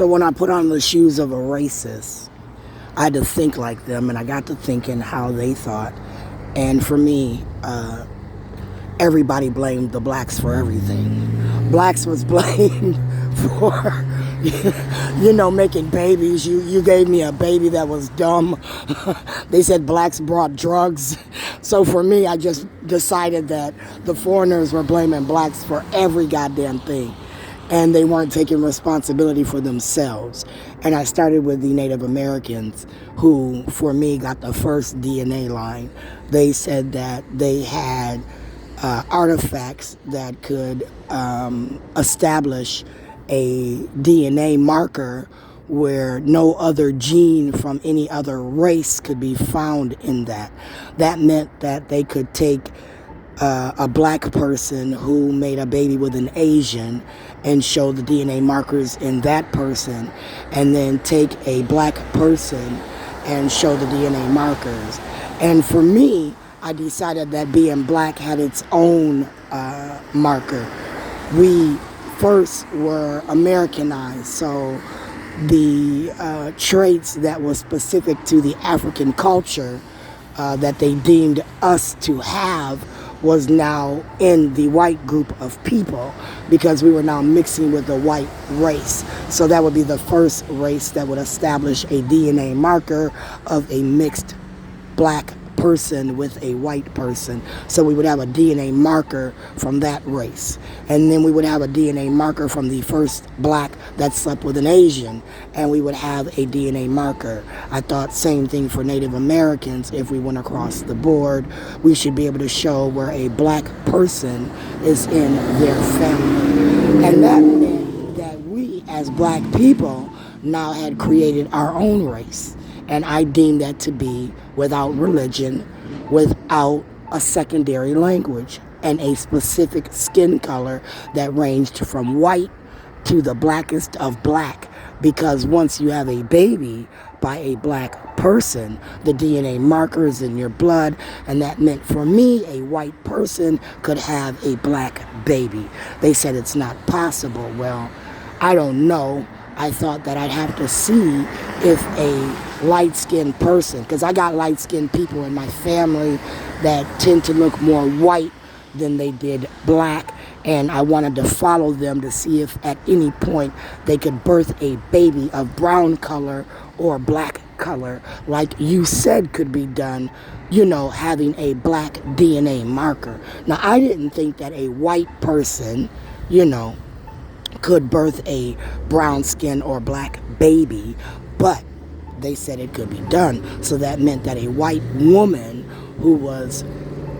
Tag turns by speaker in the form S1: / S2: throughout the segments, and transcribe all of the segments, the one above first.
S1: So when I put on the shoes of a racist, I had to think like them, and I got to thinking how they thought. And for me, everybody blamed the blacks for everything. Blacks was blamed for, making babies. You gave me a baby that was dumb. They said blacks brought drugs. So for me, I just decided that the foreigners were blaming blacks for every goddamn thing. And they weren't taking responsibility for themselves. And I started with the Native Americans, who, for me, got the first DNA line. They said that they had artifacts that could establish a DNA marker where no other gene from any other race could be found in that. That meant that they could take a black person who made a baby with an Asian and show the DNA markers in that person, and then take a black person and show the DNA markers. And for me, I decided that being black had its own marker. We first were Americanized, so the traits that were specific to the African culture that they deemed us to have was now in the white group of people, because we were now mixing with the white race. So that would be the first race that would establish a DNA marker of a mixed black person with a white person. So we would have a DNA marker from that race. And then we would have a DNA marker from the first black that slept with an Asian, and we would have a DNA marker. I thought same thing for Native Americans. If we went across the board, we should be able to show where a black person is in their family. And that meant that we as black people now had created our own race. And I deem that to be without religion, without a secondary language, and a specific skin color that ranged from white to the blackest of black. Because once you have a baby by a black person, the DNA markers in your blood, and that meant for me, a white person could have a black baby. They said it's not possible. Well, I don't know. I thought that I'd have to see if a light-skinned person, because I got light-skinned people in my family that tend to look more white than they did black, and I wanted to follow them to see if at any point they could birth a baby of brown color or black color, like you said could be done, having a black DNA marker. Now, I didn't think that a white person, could birth a brown skin or black baby, but they said it could be done. So that meant that a white woman who was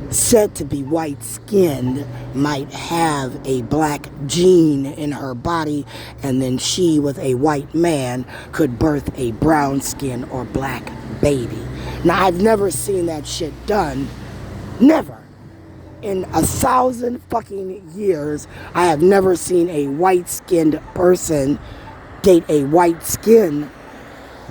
S1: said to be white-skinned might have a black gene in her body, and then she, with a white man, could birth a brown skin or black baby. Now, I've never seen that shit done. Never. In 1,000 fucking years, I have never seen a white-skinned person date a white-skinned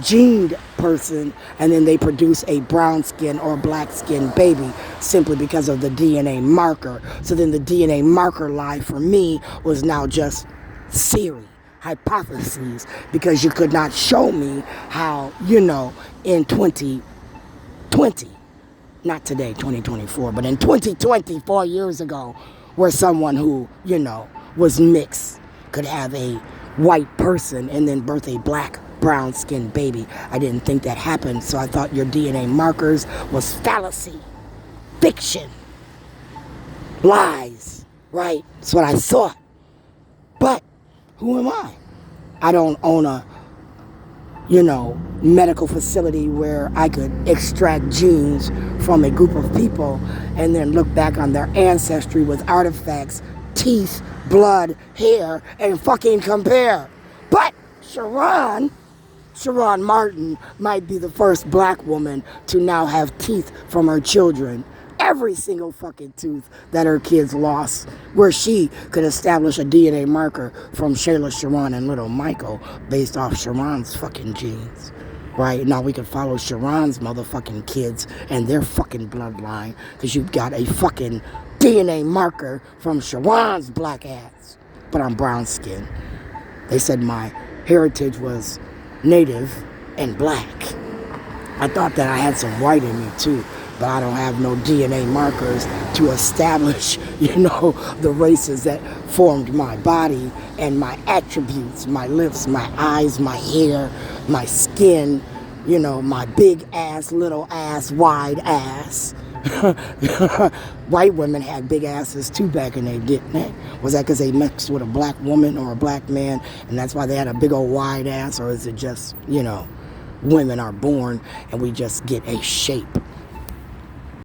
S1: gened person, and then they produce a brown skin or black skin baby simply because of the DNA marker. So then the DNA marker lie for me was now just theory, hypotheses, because you could not show me how, in 2020, not today, 2024, but in 2020, 4 years ago, where someone who, was mixed could have a white person and then birth a black, brown-skinned baby. I didn't think that happened, so I thought your DNA markers was fallacy, fiction, lies, right? That's what I thought. But who am I? I don't own a medical facility where I could extract genes from a group of people and then look back on their ancestry with artifacts, teeth, blood, hair, and fucking compare. But Sharon Martin might be the first black woman to now have teeth from her children. Every single fucking tooth that her kids lost, where she could establish a DNA marker from Shayla Sharon and little Michael based off Sharon's fucking genes. Right? Now we could follow Sharon's motherfucking kids and their fucking bloodline, because you've got a fucking DNA marker from Sharon's black ass. But I'm brown skinned. They said my heritage was native and black. I thought that I had some white in me too, but I don't have no DNA markers to establish, the races that formed my body and my attributes, my lips, my eyes, my hair, my skin, my big ass, little ass, wide ass. White women had big asses too back in the day, didn't they? Was that because they mixed with a black woman or a black man, and that's why they had a big old wide ass, or is it just, women are born and we just get a shape